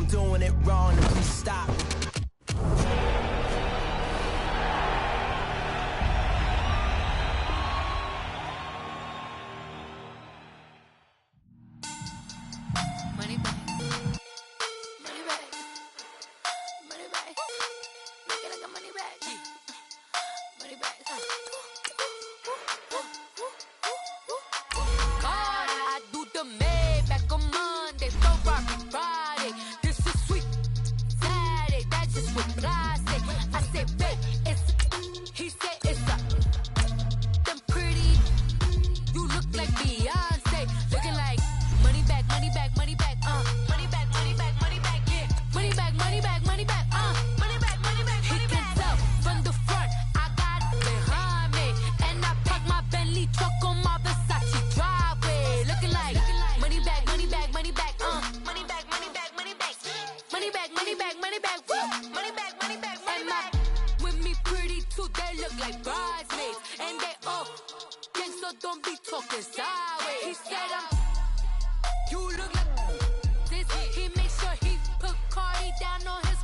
I'm doing it wrong, then please stop. Money back. Money back. Money back. Make it like a money back. Money back. God, I do the Maybach on Monday, Ferrari Friday. This is sweet Saturday. That's just what I say. I say, babe, it's. He said it's a. Them pretty. You look like Beyonce. Looking like money back, money back, money back. Money back, money back, money back. Yeah. Money back, money back, money back. Money back, money back, money back. He can tell from the front. I got it behind me, and I park my Bentley truck on my Versace driveway. Looking like money back, money back, money back. Money back, money back, money back. Money back, money back, money back. Woo. Money back, money back, money back. With me pretty too, they look like bridesmaids, and they all gang, so don't be talking sideways. He said you look like this. He make sure he put Cardi down on his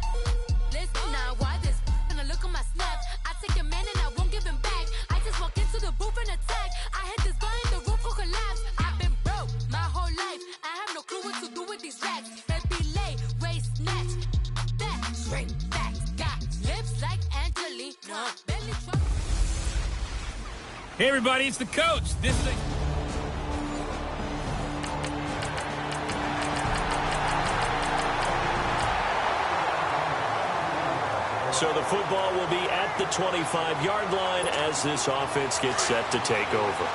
list. Now why this? And I look at my snap. I take a man and I won't give him back. I just walk into the booth and attack. I hit this guy in the roof will collapse. I've been broke my whole life. I have no clue what to do with these racks. Baby lay, waist snatch, back, straight back. Got lips like Angelina. Belly truck. Hey, everybody, it's the coach. This is So the football will be at the 25-yard line as this offense gets set to take over.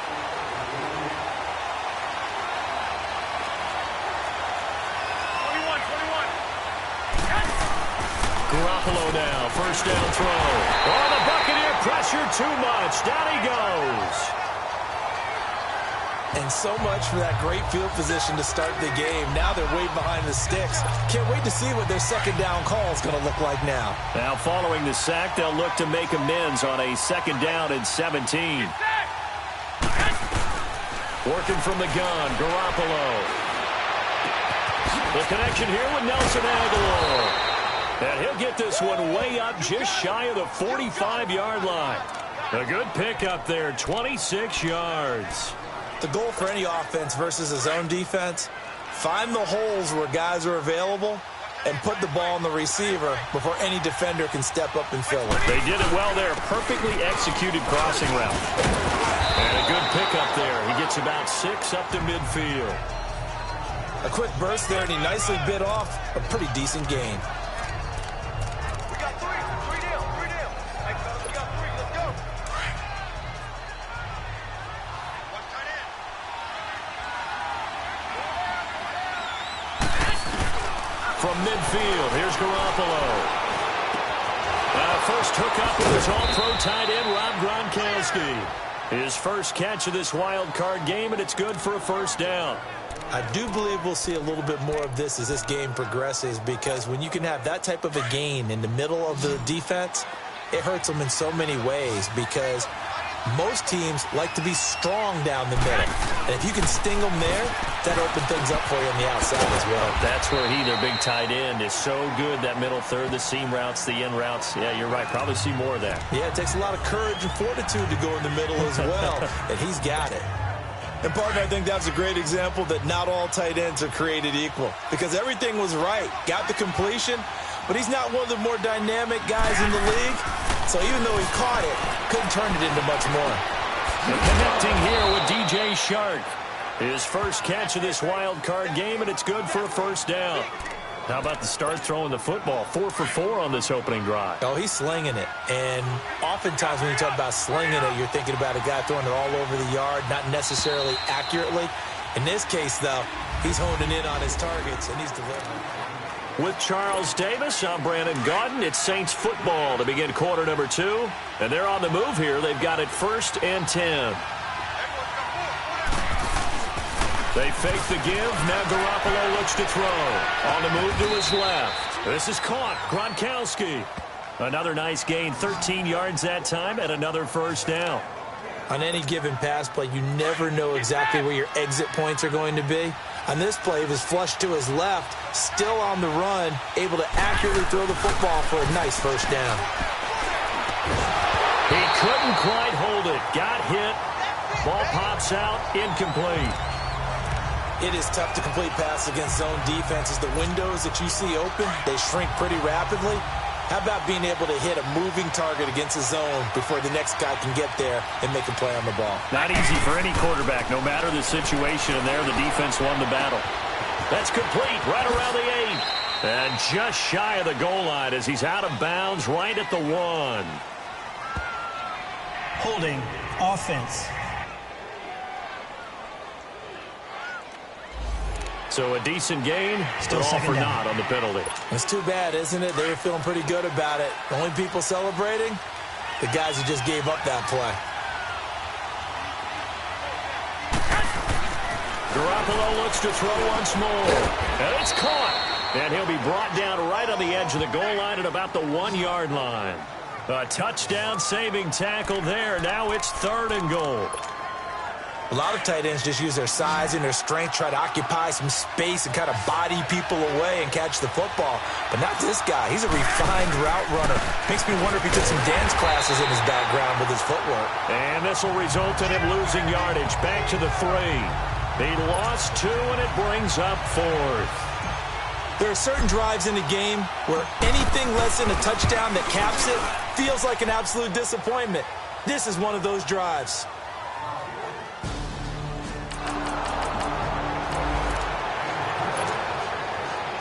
Garoppolo now, first down throw. Oh, the Buccaneer pressure too much. Down he goes. And so much for that great field position to start the game. Now they're way behind the sticks. Can't wait to see what their second down call is going to look like now. Now following the sack, they'll look to make amends on a second down and 17. Working from the gun, Garoppolo. The connection here with Nelson Aguilar. And he'll get this one way up just shy of the 45-yard line. A good pickup there, 26 yards. The goal for any offense versus his own defense, find the holes where guys are available and put the ball on the receiver before any defender can step up and fill it. They did it well there. Perfectly executed crossing route. And a good pickup there. He gets about 6 up to midfield. A quick burst there, and he nicely bit off a pretty decent gain. We got three. Three down. Hey, fellas, we got 3. Let's go. One tight end. From midfield, here's Garoppolo. First hookup with his all-pro tight end, Rob Gronkowski. His first catch of this wild card game, and it's good for a first down. I do believe we'll see a little bit more of this as this game progresses, because when you can have that type of a gain in the middle of the defense, it hurts them in so many ways, because most teams like to be strong down the middle. And if you can sting them there, that opens things up for you on the outside as well. That's where their big tight end, is so good, that middle third, the seam routes, the in routes. Yeah, you're right. Probably see more of that. Yeah, it takes a lot of courage and fortitude to go in the middle as well, and he's got it. And, partner, I think that's a great example that not all tight ends are created equal, because everything was right. Got the completion, but he's not one of the more dynamic guys in the league. So even though he caught it, couldn't turn it into much more. And connecting here with DJ Shark. His first catch of this wild card game, and it's good for a first down. How about the start throwing the football? 4 for 4 on this opening drive. Oh, he's slinging it. And oftentimes when you talk about slinging it, you're thinking about a guy throwing it all over the yard, not necessarily accurately. In this case, though, he's honing in on his targets, and he's delivering. With Charles Davis, I'm Brandon Gaudin. It's Saints football to begin quarter number 2. And they're on the move here. They've got it 1st and 10. They fake the give. Now Garoppolo looks to throw. On the move to his left. This is caught. Gronkowski. Another nice gain. 13 yards that time and another first down. On any given pass play, you never know exactly where your exit points are going to be. On this play, he was flushed to his left, still on the run, able to accurately throw the football for a nice first down. He couldn't quite hold it. Got hit. Ball pops out. Incomplete. It is tough to complete passes against zone defenses. The windows that you see open, they shrink pretty rapidly. How about being able to hit a moving target against a zone before the next guy can get there and make a play on the ball? Not easy for any quarterback, no matter the situation. And there, the defense won the battle. That's complete, right around the 8. And just shy of the goal line as he's out of bounds right at the 1. Holding offense. So a decent gain, Still but all second for down. naught on the penalty. It's too bad, isn't it? They were feeling pretty good about it. The only people celebrating, the guys who just gave up that play. Garoppolo looks to throw once more. And it's caught. And he'll be brought down right on the edge of the goal line at about the 1-yard line. A touchdown-saving tackle there. Now it's 3rd and goal. A lot of tight ends just use their size and their strength, try to occupy some space and kind of body people away and catch the football. But not this guy. He's a refined route runner. Makes me wonder if he took some dance classes in his background with his footwork. And this will result in him losing yardage. Back to the 3. He lost 2, and it brings up 4th. There are certain drives in the game where anything less than a touchdown that caps it feels like an absolute disappointment. This is one of those drives.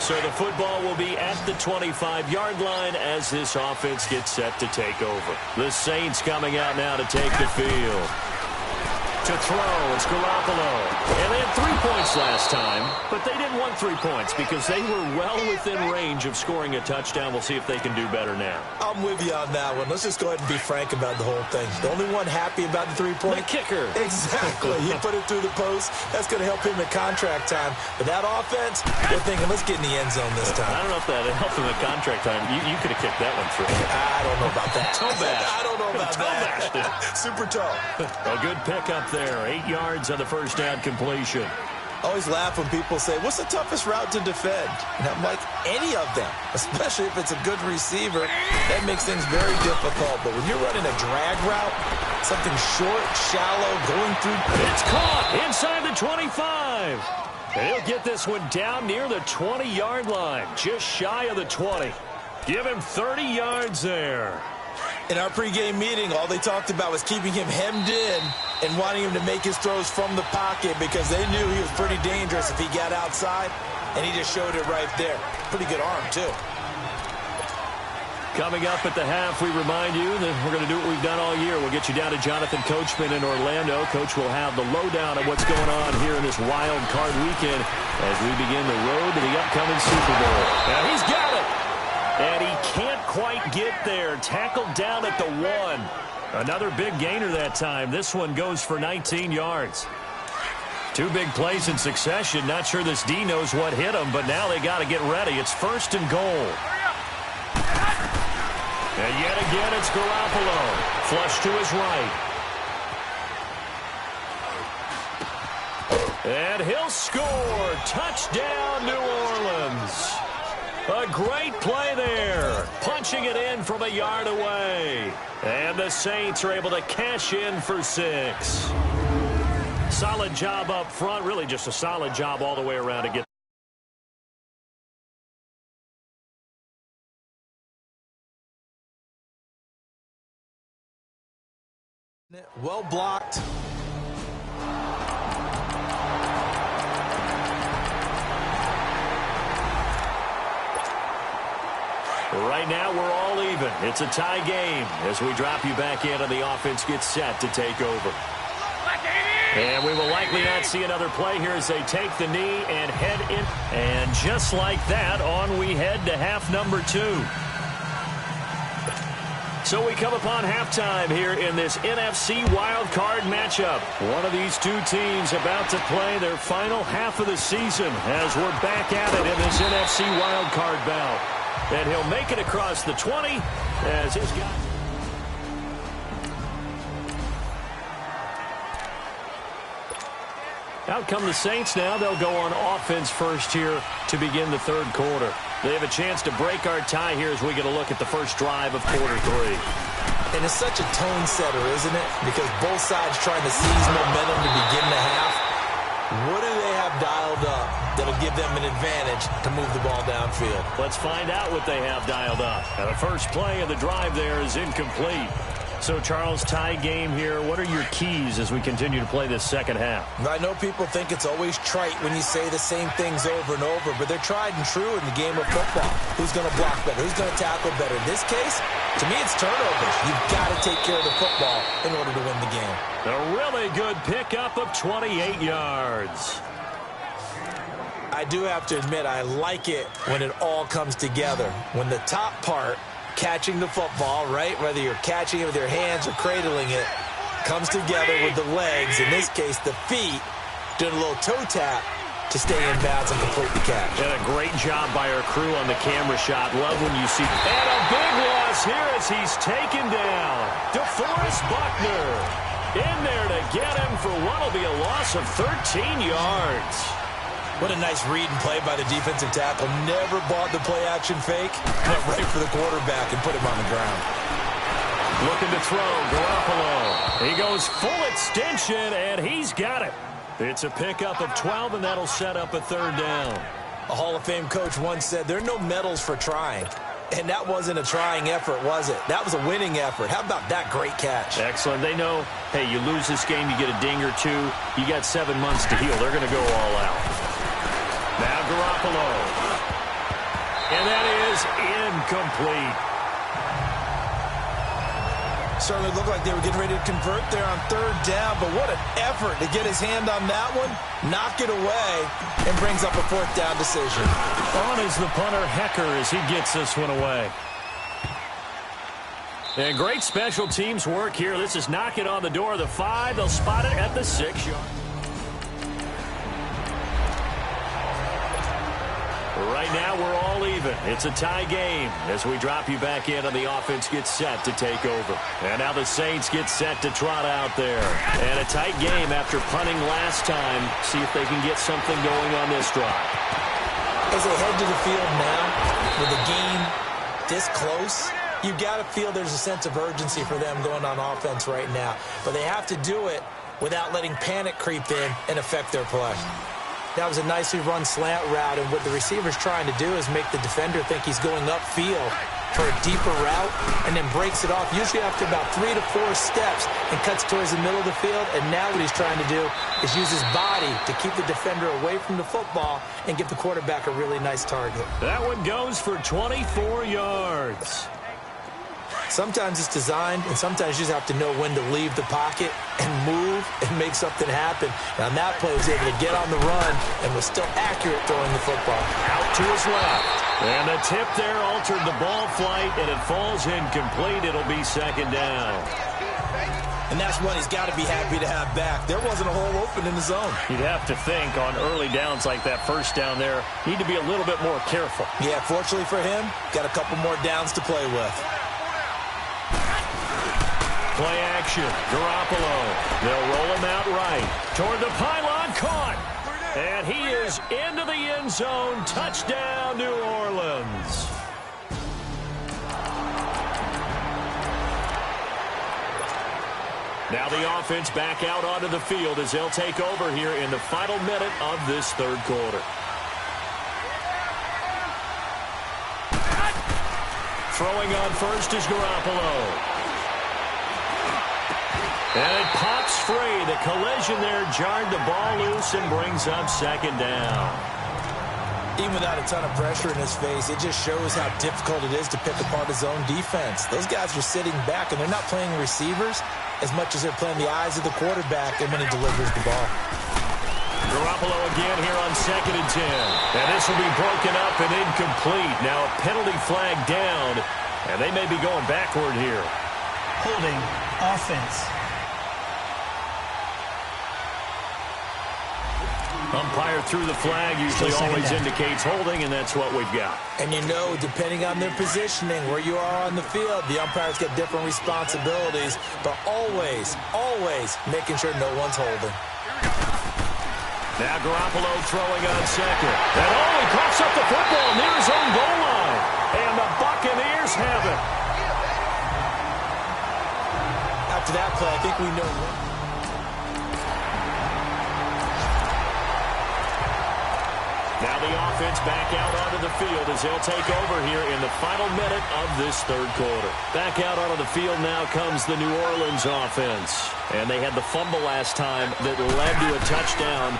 So the football will be at the 25-yard line as this offense gets set to take over. The Saints coming out now to take the field. To throw, it's Garoppolo. And they had 3 points last time, but they didn't want 3 points because they were well within range of scoring a touchdown. We'll see if they can do better now. I'm with you on that one. Let's just go ahead and be frank about the whole thing. The only one happy about the 3-point? The kicker. Exactly. He put it through the post. That's going to help him at contract time. But that offense, they're thinking, let's get in the end zone this time. I don't know if that helped him at contract time. You could have kicked that one through. I don't know about that. Toe bash. I don't know about Toe bashed it. that. Super toe. A good pickup there. 8 yards on the first down completion. I always laugh when people say, what's the toughest route to defend? And I'm like, any of them, especially if it's a good receiver. That makes things very difficult. But when you're running a drag route, something short, shallow, going through. It's caught inside the 25. And he'll get this one down near the 20-yard line, just shy of the 20. Give him 30 yards there. In our pregame meeting, all they talked about was keeping him hemmed in and wanting him to make his throws from the pocket because they knew he was pretty dangerous if he got outside, and he just showed it right there. Pretty good arm, too. Coming up at the half, we remind you that we're going to do what we've done all year. We'll get you down to Jonathan Coachman in Orlando. Coach will have the lowdown of what's going on here in this wild card weekend as we begin the road to the upcoming Super Bowl. Now he's got it. And he can't quite get there. Tackled down at the 1. Another big gainer that time. This one goes for 19 yards. 2 big plays in succession. Not sure this D knows what hit him, but now they got to get ready. It's 1st and goal. And yet again, it's Garoppolo. Flush to his right. And he'll score. Touchdown, New Orleans. A great play there. Punching it in from a yard away. And the Saints are able to cash in for 6. Solid job up front. Really just a solid job all the way around to get. Well blocked. Right now, we're all even. It's a tie game as we drop you back in and the offense gets set to take over. And we will likely not see another play here as they take the knee and head in. And just like that, on we head to half number 2. So we come upon halftime here in this NFC wildcard matchup. One of these two teams about to play their final half of the season as we're back at it in this NFC wildcard bout. And he'll make it across the 20 as his guy. Out come the Saints now. They'll go on offense first here to begin the third quarter. They have a chance to break our tie here as we get a look at the first drive of quarter 3. And it's such a tone setter, isn't it? Because both sides trying to seize momentum to begin the half. What do they have dialed up that'll give them an advantage to move the ball downfield? Let's find out what they have dialed up. Now, the first play of the drive there is incomplete. So, Charles, tie game here. What are your keys as we continue to play this second half? I know people think it's always trite when you say the same things over and over, but they're tried and true in the game of football. Who's going to block better? Who's going to tackle better? In this case, to me, it's turnovers. You've got to take care of the football in order to win the game. A really good pickup of 28 yards. I do have to admit, I like it when it all comes together. When the top part, catching the football, right, whether you're catching it with your hands or cradling it, comes together with the legs, in this case the feet, doing a little toe tap to stay in bounds and complete the catch. And a great job by our crew on the camera shot. Love when you see. And a big loss here as he's taken down. DeForest Buckner in there to get him for what will be a loss of 13 yards. What a nice read and play by the defensive tackle. Never bought the play-action fake. Went right for the quarterback and put him on the ground. Looking to throw, Garoppolo. He goes full extension, and he's got it. It's a pickup of 12, and that'll set up a third down. A Hall of Fame coach once said, there are no medals for trying. And that wasn't a trying effort, was it? That was a winning effort. How about that great catch? Excellent. They know, hey, you lose this game, you get a ding or two. You got 7 months to heal. They're going to go all out. Now Garoppolo. And that is incomplete. Certainly looked like they were getting ready to convert there on third down, but what an effort to get his hand on that one, knock it away, and brings up a fourth down decision. On is the punter, Hecker, as he gets this one away. And great special teams work here. This is knocking on the door of the 5. They'll spot it at the 6-yard. Right now, we're all even. It's a tie game as we drop you back in and the offense gets set to take over. And now the Saints get set to trot out there. And a tight game after punting last time. See if they can get something going on this drive. As they head to the field now, with the game this close, you've got to feel there's a sense of urgency for them going on offense right now. But they have to do it without letting panic creep in and affect their play. That was a nicely run slant route, and what the receiver's trying to do is make the defender think he's going upfield for a deeper route and then breaks it off, usually after about 3 to 4 steps, and cuts towards the middle of the field. And now what he's trying to do is use his body to keep the defender away from the football and give the quarterback a really nice target. That one goes for 24 yards. Sometimes it's designed, and sometimes you just have to know when to leave the pocket and move and make something happen. And on that play, he was able to get on the run and was still accurate throwing the football. Out to his left. And the tip there altered the ball flight, and it falls incomplete. It'll be second down. And that's what he's got to be happy to have back. There wasn't a hole open in the zone. You'd have to think on early downs like that first down there, need to be a little bit more careful. Yeah, fortunately for him, got a couple more downs to play with. Play action. Garoppolo. They'll roll him out right. Toward the pylon. Caught. And he is into the end zone. Touchdown, New Orleans. Now the offense back out onto the field as they'll take over here in the final minute of this third quarter. Throwing on first is Garoppolo. And it pops free. The collision there jarred the ball loose and brings up second down. Even without a ton of pressure in his face, it just shows how difficult it is to pick apart his own defense. Those guys are sitting back, and they're not playing receivers as much as they're playing the eyes of the quarterback and when he delivers the ball. Garoppolo again here on 2nd and 10. And this will be broken up and incomplete. Now a penalty flag down, and they may be going backward here. Holding offense. Umpire through the flag usually always indicates holding, and that's what we've got. And you know, depending on their positioning, where you are on the field, the umpires get different responsibilities, but always, always making sure no one's holding. Now Garoppolo throwing on second. And he coughs up the football near his own goal line. And the Buccaneers have it. After that play, I think we know. Now the offense back out onto the field as they'll take over here in the final minute of this third quarter. Back out onto the field now comes the New Orleans offense. And they had the fumble last time that led to a touchdown.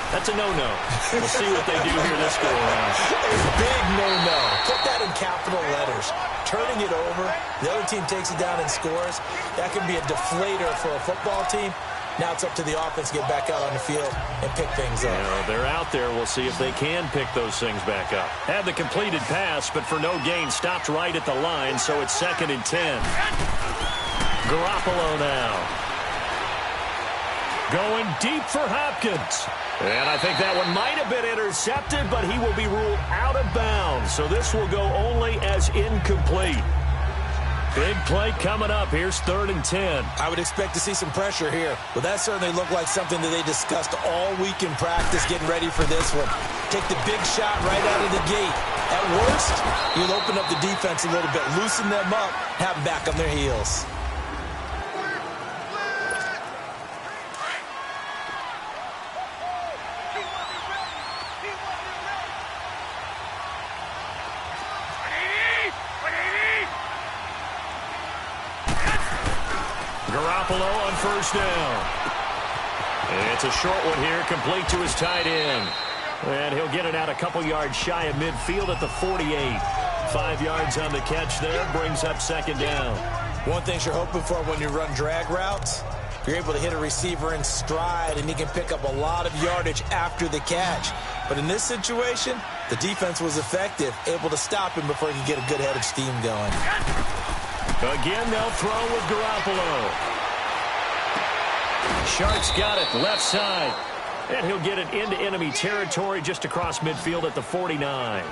That's a no-no. We'll see what they do here this go-around. A big no-no. Put that in capital letters. Turning it over, the other team takes it down and scores. That can be a deflator for a football team. Now it's up to the offense to get back out on the field and pick things up. Yeah, they're out there. We'll see if they can pick those things back up. Had the completed pass, but for no gain, stopped right at the line, so it's 2nd and 10. Garoppolo now. Going deep for Hopkins. And I think that one might have been intercepted, but he will be ruled out of bounds. So this will go only as incomplete. Big play coming up. Here's 3rd and 10. I would expect to see some pressure here. But that certainly looked like something that they discussed all week in practice, getting ready for this one. Take the big shot right out of the gate. At worst, you'll open up the defense a little bit, loosen them up, have them back on their heels. Garoppolo on 1st down. It's a short one here, complete to his tight end. And he'll get it out a couple yards shy of midfield at the 48. 5 yards on the catch there, brings up 2nd down. One thing you're hoping for when you run drag routes, you're able to hit a receiver in stride, and he can pick up a lot of yardage after the catch. But in this situation, the defense was effective, able to stop him before he could get a good head of steam going. Again, they'll throw with Garoppolo. Shark's got it, left side. And he'll get it into enemy territory just across midfield at the 49.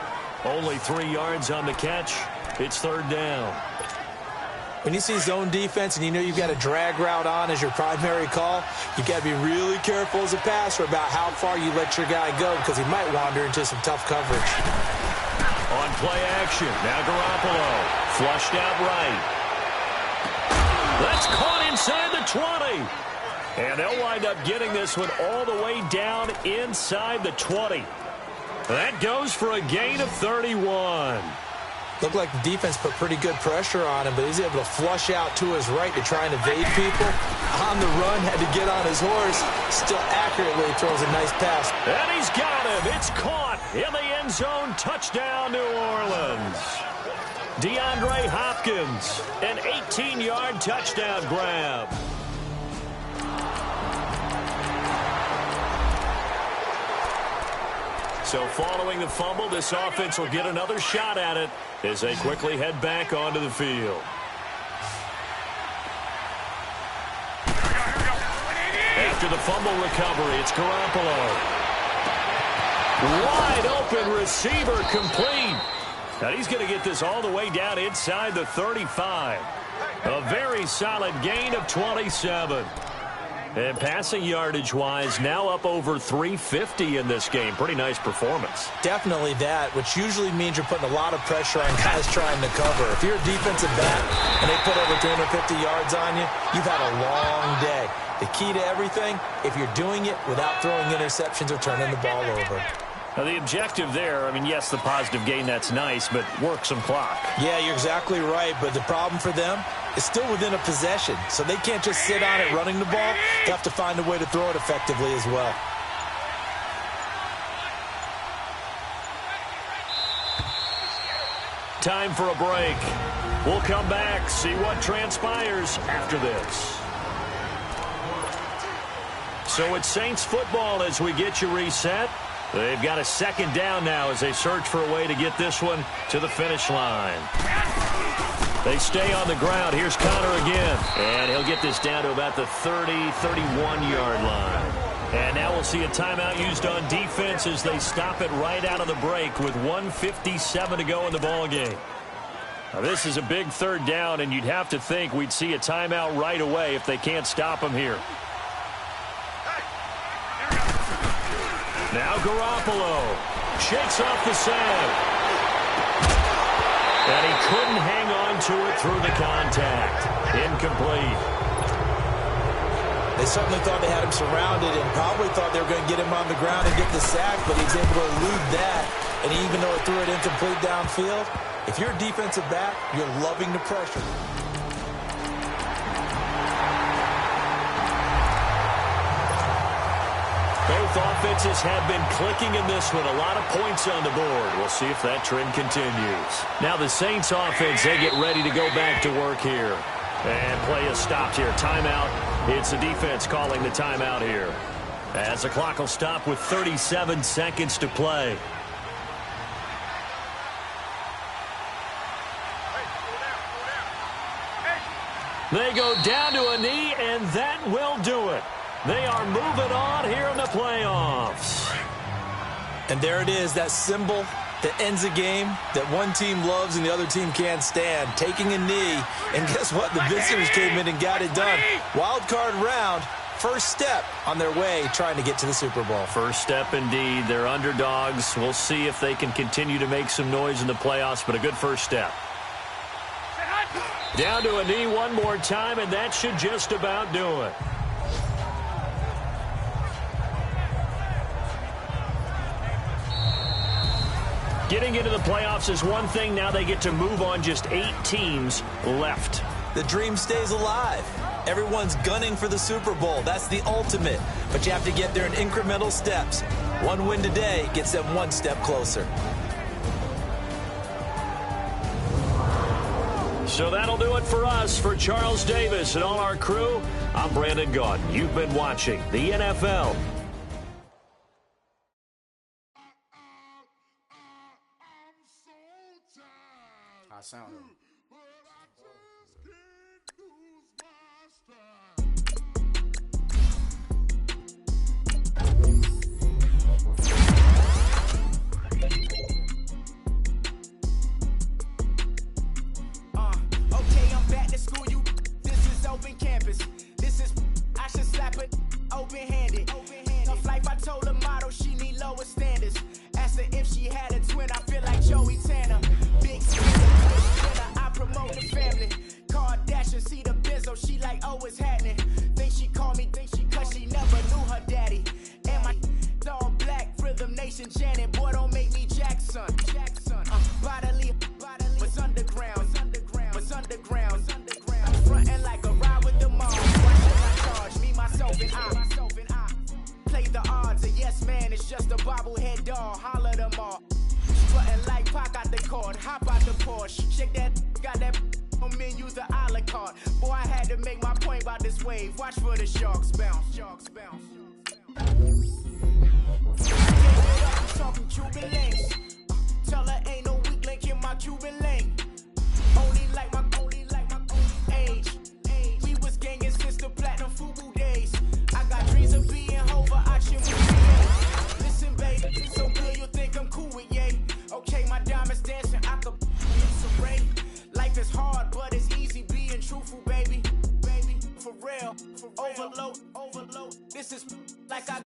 Only 3 yards on the catch. It's 3rd down. When you see zone defense and you know you've got a drag route on as your primary call, you've got to be really careful as a passer about how far you let your guy go because he might wander into some tough coverage. On play action, now Garoppolo. Flushed out right. That's caught inside the 20. And they'll wind up getting this one all the way down inside the 20. That goes for a gain of 31. Looked like the defense put pretty good pressure on him, but he's able to flush out to his right to try and evade people. On the run, had to get on his horse. Still accurately throws a nice pass. And he's got him. It's caught in the end zone. Touchdown, New Orleans. DeAndre Hopkins, an 18-yard touchdown grab. So following the fumble, this offense will get another shot at it as they quickly head back onto the field. After the fumble recovery, it's Garoppolo. Wide open receiver complete. Now he's going to get this all the way down inside the 35. A very solid gain of 27. And passing yardage-wise, now up over 350 in this game. Pretty nice performance. Definitely that, which usually means you're putting a lot of pressure on guys trying to cover. If you're a defensive back and they put over 250 yards on you, you've had a long day. The key to everything, if you're doing it without throwing interceptions or turning the ball over. Now, the objective there, I mean, yes, the positive gain, that's nice, but work some clock. Yeah, you're exactly right, but the problem for them is still within a possession, so they can't just sit on it running the ball. They have to find a way to throw it effectively as well. Time for a break. We'll come back, see what transpires after this. So it's Saints football as we get you reset. They've got a second down now as they search for a way to get this one to the finish line. They stay on the ground. Here's Connor again. And he'll get this down to about the 30, 31-yard line. And now we'll see a timeout used on defense as they stop it right out of the break with 1:57 to go in the ballgame. Now this is a big third down, and you'd have to think we'd see a timeout right away if they can't stop them here. Now Garoppolo shakes off the save. And he couldn't hang on to it through the contact. Incomplete. They certainly thought they had him surrounded and probably thought they were going to get him on the ground and get the sack, but he was able to elude that. And even though it threw it incomplete downfield, if you're a defensive back, you're loving the pressure. Both offenses have been clicking in this one. A lot of points on the board. We'll see if that trend continues. Now the Saints offense, they get ready to go back to work here. And play is stopped here. Timeout. It's the defense calling the timeout here. As the clock will stop with 37 seconds to play. They go down to a knee, and that will do it. They are moving on here in the playoffs. And there it is, that symbol that ends a game that one team loves and the other team can't stand. Taking a knee, and guess what? The visitors came in and got it done. Wild card round, first step on their way trying to get to the Super Bowl. First step indeed. They're underdogs. We'll see if they can continue to make some noise in the playoffs, but a good first step. Down to a knee one more time, and that should just about do it. Getting into the playoffs is one thing. Now they get to move on. Just 8 teams left. The dream stays alive. Everyone's gunning for the Super Bowl. That's the ultimate. But you have to get there in incremental steps. One win today gets them one step closer. So that'll do it for us. For Charles Davis and all our crew, I'm Brandon Gaudin. You've been watching the NFL. I sound it. Okay, I'm back to school. This is open campus. This is, I should slap it open-handed. Tough life, I told her motto, she need lower standards. Asked her if she had a twin, I feel like Joey Tanner. Big I promote the family. Kardashian, see the Benzo, she like, oh, it's happening. Think she called me, cause she never knew her daddy. And my all black, Rhythm Nation, Janet, boy, don't make me Jackson. Bodily, was underground. Frontin' like a ride with the mob. Why should I charge me, myself, and I? Play the odds, a yes man is just a bobblehead doll. Holler them all. Frontin' like Pac out the court, hop out the Porsche. Shake that, got that on menu, the a la carte. Boy, I had to make my point about this wave. Watch for the sharks bounce. Talking Cuban links. Tell her ain't no weak link in my Cuban link. Only like my age. We was gangin' since the platinum FUBU days. I got dreams of being Hova, I chill with Listen, babe, it's so good you'll think I'm cool with yay. Okay, my diamonds dancing, I could it's a ray. Life is hard, but it's easy being truthful, baby. For real, overload. This is like I